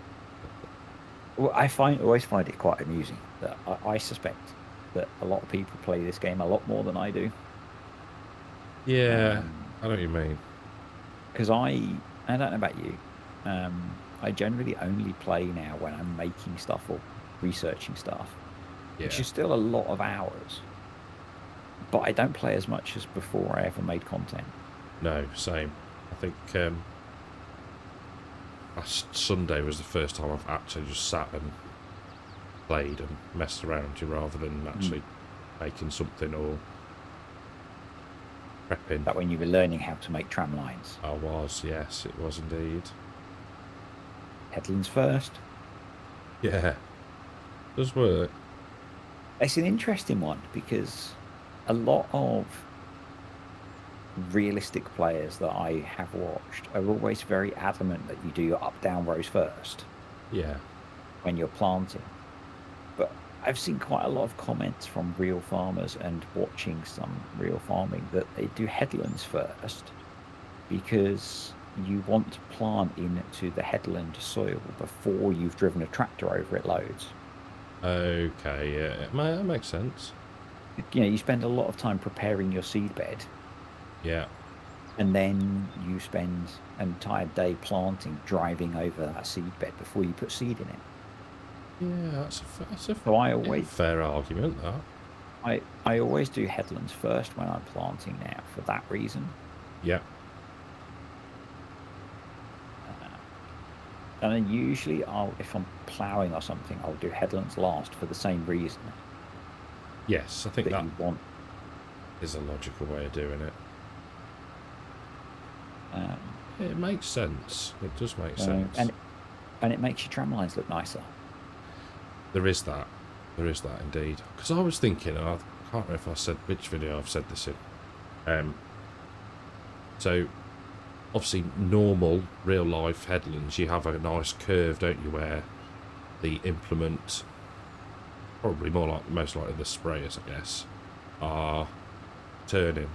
Well, I always find it quite amusing that I suspect that a lot of people play this game a lot more than I do. Yeah, I know what you mean. Because I don't know about you, I generally only play now when I'm making stuff or researching stuff, which is still a lot of hours. But I don't play as much as before I ever made content. No, same. I think last Sunday was the first time I've actually just sat and played and messed around rather than actually making something or prepping. That when you were learning how to make tram lines. I was, yes, it was indeed. Headlands first. Yeah, does work. It's an interesting one because a lot of realistic players that I have watched are always very adamant that you do your up-down rows first Yeah. when you're planting. But I've seen quite a lot of comments from real farmers and watching some real farming that they do headlands first because you want to plant into the headland soil before you've driven a tractor over it loads. Okay, yeah, that makes sense. You know, you spend a lot of time preparing your seed bed, Yeah. and then you spend an entire day planting, driving over that seed bed before you put seed in it. Yeah, that's a So I yeah, always fair argument, that. I always do headlands first when I'm planting now for that reason. Yeah. And then usually if I'm ploughing or something, I'll do headlands last for the same reason Yes, I think that that you want. is a logical way of doing it. Um, It makes sense. It does make so, sense. and it makes your tram lines look nicer. There is that. There is that indeed. Because I was thinking, and I can't remember if I said which video I've said this in. So, obviously, normal real life headlands, you have a nice curve, don't you, where the implement, probably most likely the sprayers, I guess, are turning.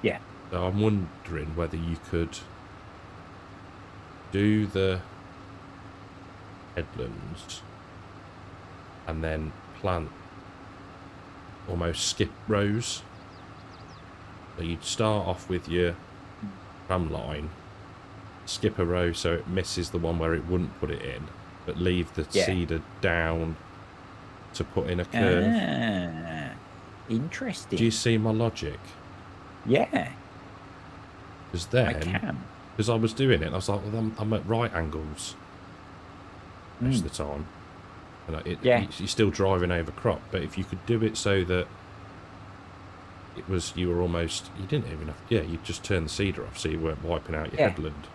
Yeah. So I'm wondering whether you could do the headlands and then plant almost skip rows. So you'd start off with your tram line, skip a row so it misses the one where it wouldn't put it in, but leave the seeder down to put in a curve. Interesting. Do you see my logic? Yeah. Because then, I can. Because I was doing it, and I was like, well, I'm at right angles most of the time. And you're still driving over crop, but if you could do it so that you were almost, you didn't even have, you just turn the seeder off so you weren't wiping out your headland.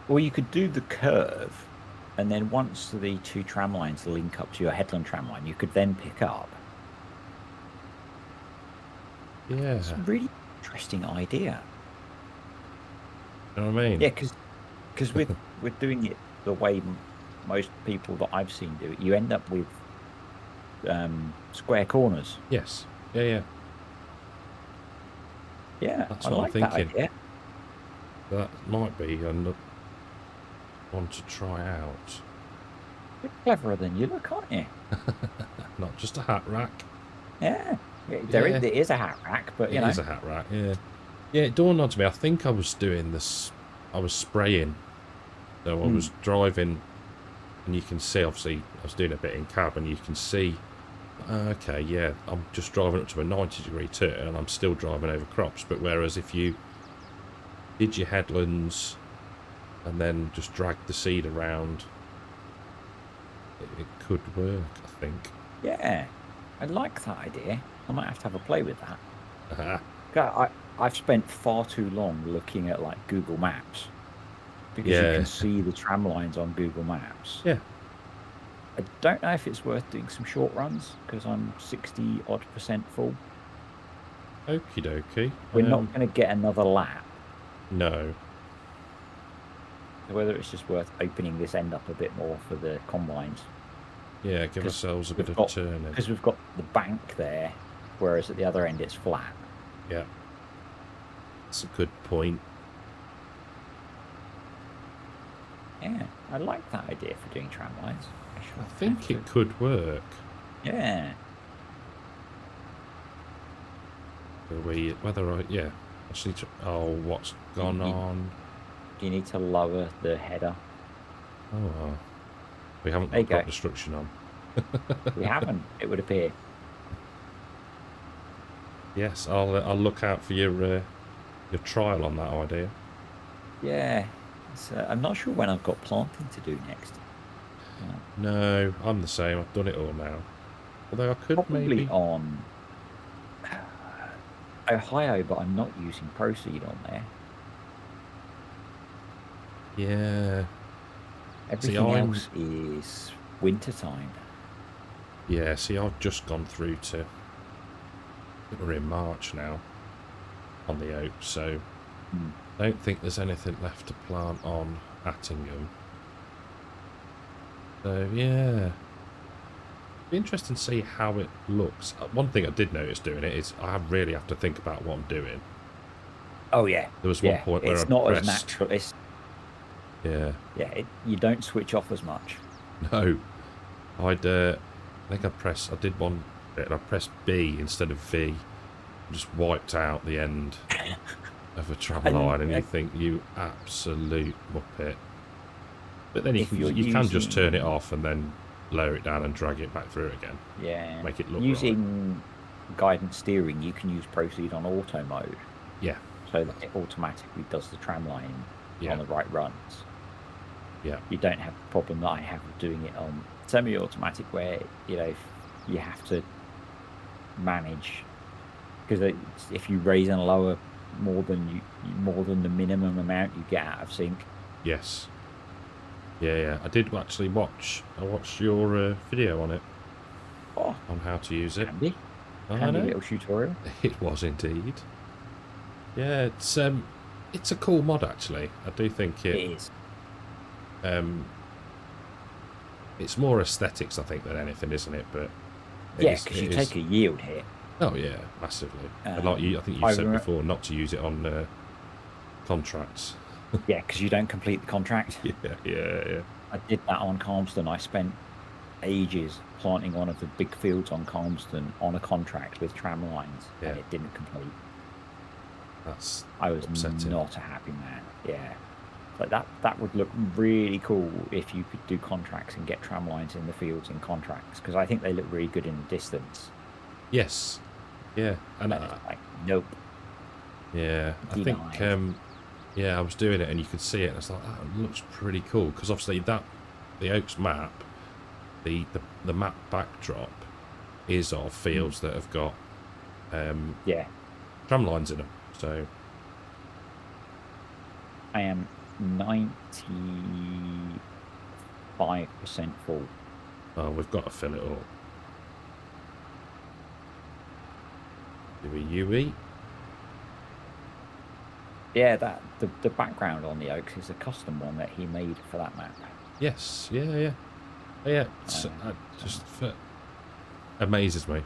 Or you could do the curve, and then once the two tram lines link up to your headland tram line, you could then pick up. Yeah. It's a really interesting idea. You know what I mean? Yeah, because with doing it the way most people that I've seen do it, you end up with square corners. Yes. Yeah. Yeah, that's I what like I'm thinking. That idea. That might be one to try out. You're cleverer than you look, aren't you? Not just a hat rack. Yeah. There is a hat rack, but you know. It is a hat rack, yeah. Yeah, it dawned on me. I think I was doing this. I was spraying. So I was driving, and you can see, obviously, I was doing a bit in cab, and you can see, okay, yeah, I'm just driving up to a 90-degree turn, and I'm still driving over crops. But whereas if you did your headlands and then just dragged the seed around, it could work, I think. Yeah, I like that idea. I might have to have a play with that. I've spent far too long looking at like Google Maps because you can see the tram lines on Google Maps. Yeah. I don't know if it's worth doing some short runs because I'm 60-odd% full. Okie dokie. We're not going to get another lap. No. Whether it's just worth opening this end up a bit more for the combines. Yeah, give ourselves a bit of turning. Because we've got the bank there, whereas at the other end it's flat. Yeah. That's a good point. Yeah, I like that idea for doing tram lines. I think it could work. Yeah. Actually, what's gone on? Do you need to lower the header? Oh, we haven't got crop destruction on. We haven't, it would appear. Yes, I'll look out for your trial on that idea. Yeah, I'm not sure when I've got planting to do next. No, I'm the same. I've done it all now. Although I could probably maybe on Ohio, but I'm not using Proceed on there. Yeah. Everything else is winter time. Yeah, see, I've just gone through to... I think we're in March now on the oaks, so I don't think there's anything left to plant on Attingham. So, yeah. Be interesting to see how it looks. One thing I did notice doing it is I really have to think about what I'm doing. Oh yeah. There was one point where it's I not pressed... as natural. It's you don't switch off as much. No. I think I did one bit and I pressed B instead of V. Just wiped out the end of a tram line, and you think, you absolute muppet. But then you can just turn it off and then lower it down and drag it back through again. Yeah. Make it look using guidance steering, you can use Proceed on auto mode. Yeah. So that it automatically does the tram line on the right runs. Yeah. You don't have the problem that I have of doing it on semi-automatic, where you have to manage, because if you raise and lower more than the minimum amount you get out of sync. Yes. Yeah. I did actually watch. I watched your video on it. Oh, on how to use it. Handy little tutorial. It was indeed. Yeah, it's a cool mod actually. I do think it is. It's more aesthetics, I think, than anything, isn't it? But because you take a yield hit. Oh yeah, massively. And like I think you said before, not to use it on contracts. Yeah, because you don't complete the contract. Yeah. I did that on Calmston. I spent ages planting one of the big fields on Calmston on a contract with tram lines, and it didn't complete. I was upsetting. Not a happy man. Yeah. But that would look really cool if you could do contracts and get tram lines in the fields in contracts, because I think they look really good in the distance. Yes. Yeah. And like, nope. Yeah. I think I was doing it and you could see it and it's like, oh, it looks pretty cool, because obviously the Oaks map, the map backdrop is of fields that have got tram lines in them. So I am 95% full. Oh, we've got to fill it up. Do we UE? Yeah, the background on the Oaks is a custom one that he made for that map. Yes, yeah. Amazes me.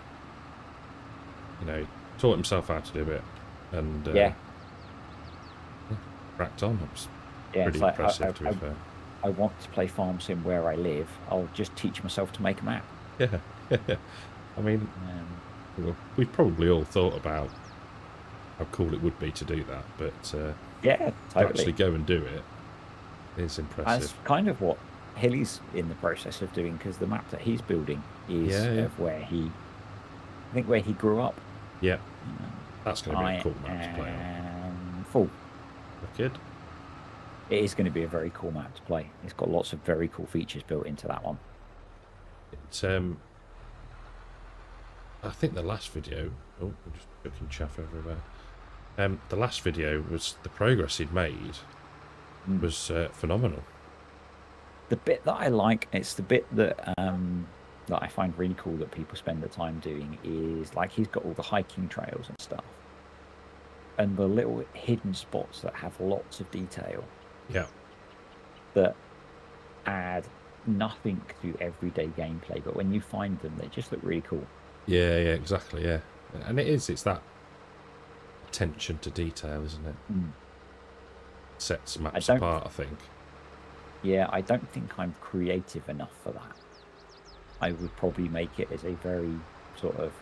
Taught himself how to do it, and cracked on. It was pretty impressive, to be fair. I want to play Farm Sim where I live. I'll just teach myself to make a map. Yeah. I mean, we've probably all thought about how cool it would be to do that, but totally. To actually go and do it is impressive. That's kind of what Hilly's in the process of doing, because the map that he's building is of where he grew up. Yeah, that's going to be a cool map to play on. Full. Good. It is going to be a very cool map to play. It's got lots of very cool features built into that one. It's I think the last video... Oh, I'm just cooking chaff everywhere. The last video was the progress he'd made was phenomenal. The bit that I like, it's the bit that that I find really cool that people spend the time doing, is like he's got all the hiking trails and stuff, and the little hidden spots that have lots of detail. Yeah. That add nothing to everyday gameplay, but when you find them, they just look really cool. Yeah, exactly, yeah. And it's that attention to detail, isn't it? Sets maps apart, I think. Yeah, I don't think I'm creative enough for that. I would probably make it as a very sort of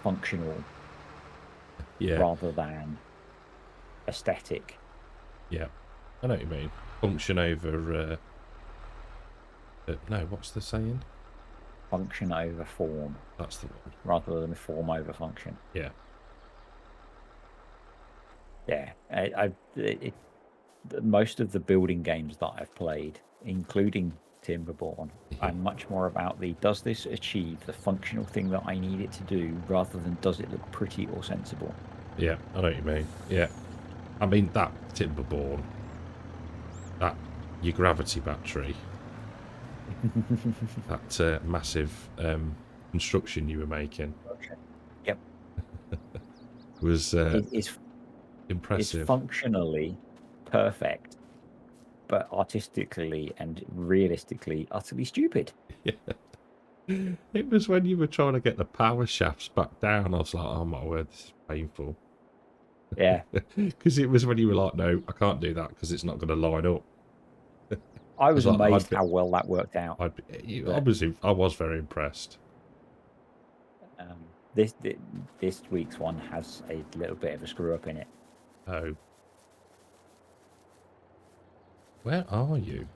functional rather than aesthetic. Yeah, I know what you mean. Function over... no, what's the saying? Function over form. That's the one. Rather than form over function. Yeah. Yeah, most of the building games that I've played, including Timberborn, I'm much more about does this achieve the functional thing that I need it to do, rather than does it look pretty or sensible. Yeah, I know what you mean. Yeah. I mean, that Timberborn, that your gravity battery, That massive construction you were making Okay. Yep. was Is impressive. functionally perfect, but artistically and realistically utterly stupid. It was when you were trying to get the power shafts back down. I was like, oh my word, this is painful. Yeah. Because it was when you were like, no, I can't do that because it's not going to line up. I I was was like, amazed how well that worked out. But I was very impressed. um, this thi- this week's one has a little bit of a screw up in it. Oh, where are you?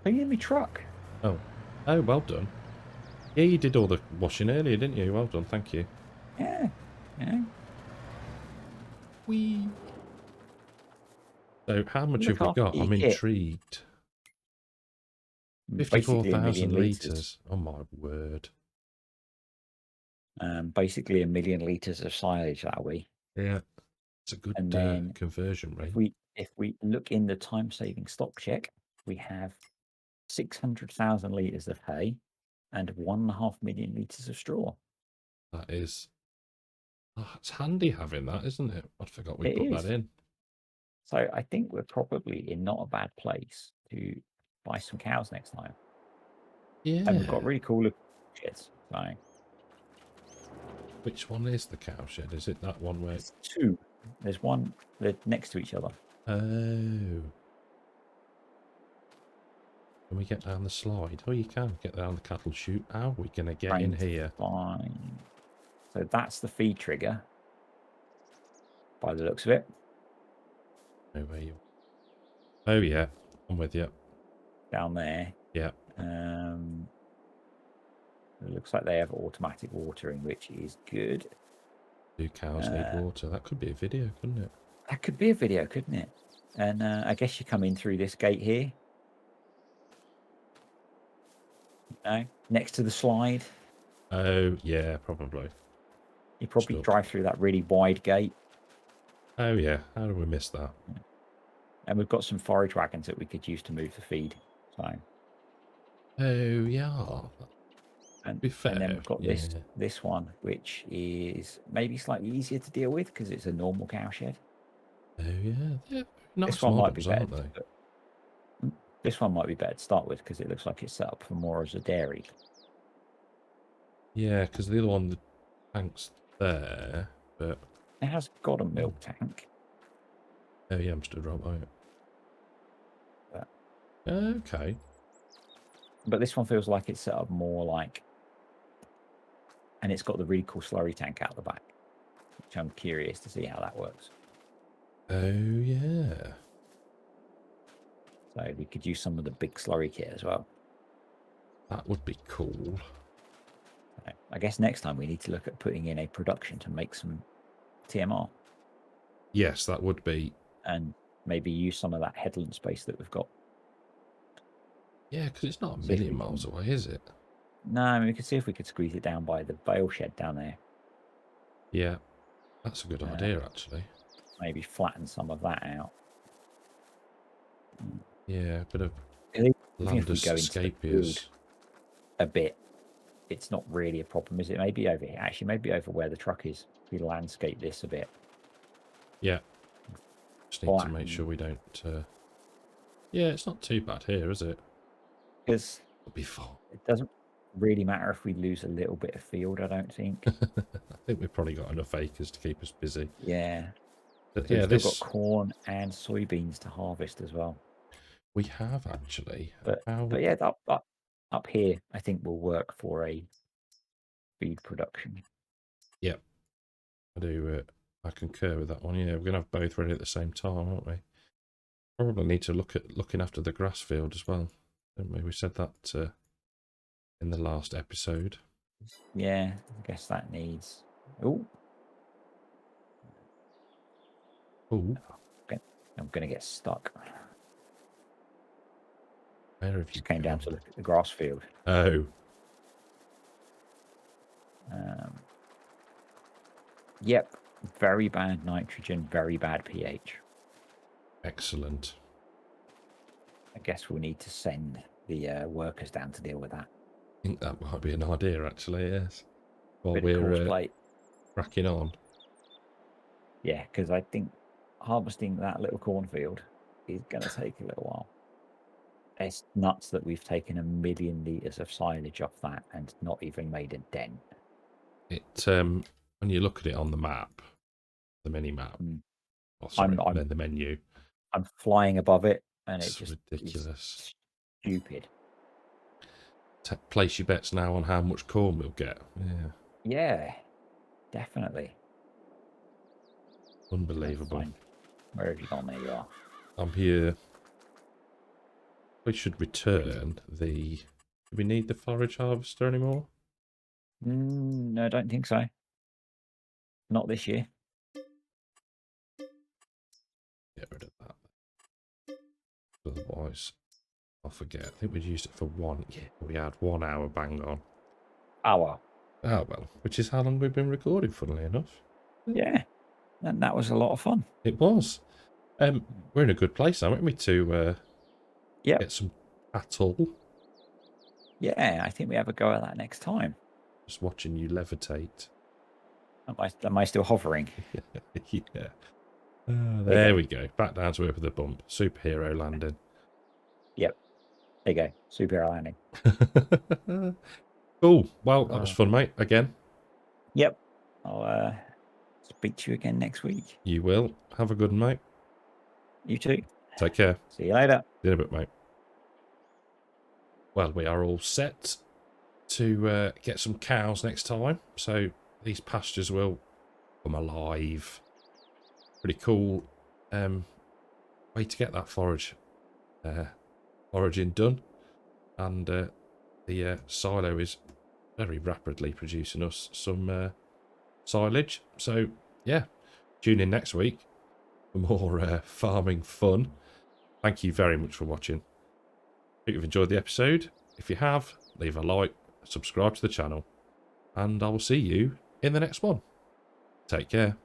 Cleaning my truck. Oh, oh, well done. Yeah, you did all the washing earlier, didn't you? Well done, thank you. Yeah. Yeah. Whee! So, how much have Look we after got? your I'm kit. intrigued. Basically a million 54,000 litres. litres. Oh my word. Basically a million litres of silage that way. Yeah, it's a good And then conversion rate. if we look in the time saving stock check, we have 600,000 litres of hay and 1.5 million litres of straw. That is... Oh, it's handy having that, isn't it? I forgot we It put that is. in. So I think we're probably in not a bad place to buy some cows next time. And we've got Yeah. really cool looking sheds. So Which one is the cow shed? Is it that one where... there's two. There's one, they're next to each other. Oh. Can we get down the slide? Oh, you can get down the cattle chute. How are we going to get in here? Fine. So that's the feed trigger by the looks of it. Oh, where you... Oh, yeah. I'm with you. Down there. Yeah. It looks like they have automatic watering, which is good. Do cows need water? That could be a video, couldn't it? That could be a video, couldn't it? And I guess you come in through this gate here. No, next to the slide. Oh, yeah, probably. You probably Stuck. drive through that really wide gate. Oh, yeah. How did we miss that? And we've got some forage wagons that we could use to move the feed. So, Oh, yeah. and Be fair. then we've got Yeah. this one, which is maybe slightly easier to deal with because it's a normal cow shed. Oh, yeah. They're nice This one might be models, better. aren't they? This one might be better to start with because it looks like it's set up for more as a dairy. Yeah, because the other one, the tank's there, but... It has got a milk tank. Oh, yeah, I'm stood right by it. But, Okay. but this one feels like it's set up more like... And it's got the really cool slurry tank out the back, which I'm curious to see how that works. Oh, yeah. So we could use some of the big slurry kit as well. That would be cool. So I guess next time we need to look at putting in a production to make some TMR. Yes, that would be. And maybe use some of that headland space that we've got. Yeah, because it's not a million miles away, is it? No, I mean, we could see if we could squeeze it down by the bale shed down there. Yeah, that's a good idea, actually. Maybe flatten some of that out. Yeah, a bit of Even if land we go into the field a bit, it's not really a problem, is it? Maybe over here. Actually, maybe over where the truck is. We landscape this a bit. Yeah. Just need to make sure we don't... Yeah, it's not too bad here, is it? Because It'll be fine. it doesn't really matter if we lose a little bit of field, I don't think. I think we've probably got enough acres to keep us busy. Yeah. But Yeah, yeah, we've still got corn and soybeans to harvest as well. We have, actually. But yeah, up here, I think will work for a feed production. Yep. I concur with that one. Yeah, we're going to have both ready at the same time, aren't we? Probably need to look at looking after the grass field as well, don't we? We said that in the last episode. Yeah, I guess that needs... Oh. Oh. I'm going to get stuck. Where have you Just came down to look at the grass field. Oh. Yep. Very bad nitrogen, very bad pH. Excellent. I guess we'll need to send the workers down to deal with that. I think that might be an idea, actually, yes. While Bit of we're crossplay. cracking on. Yeah, because I think harvesting that little cornfield is going to take a little while. It's nuts that we've taken 1 million litres of silage off that and not even made a dent. It when you look at it on the map, the mini map, oh, sorry, the menu, I'm flying above it, and it's it just ridiculous. is stupid. Place your bets now on how much corn we'll get. Yeah. Yeah, definitely. Unbelievable. Where have you gone? There you are. I'm here. We should return the... Do we need the forage harvester anymore? No, I don't think so. Not this year. Get rid of that. Otherwise, I'll forget. I think we'd used it for one. Yeah, we had 1 hour bang on. Hour. Oh, well, which is how long we've been recording, funnily enough. Yeah, and that was a lot of fun. It was. We're in a good place, aren't we, to get some cattle. Yeah, I think we have a go at that next time. Just watching you levitate. Am I still hovering? Yeah. There we go. Back down to earth with a bump. Superhero landing. Yep. There you go. Superhero landing. Cool. Well, that was fun, mate. Again. Yep. I'll speak to you again next week. You will. Have a good one, mate. You too. Take care. See you later. See you in a bit, mate. Well, we are all set to get some cows next time. So these pastures will come alive. Pretty cool way to get that foraging done. And the silo is very rapidly producing us some silage. So, yeah, tune in next week for more farming fun. Thank you very much for watching. Hope you've enjoyed the episode. If you have, leave a like, subscribe to the channel, and I will see you in the next one. Take care.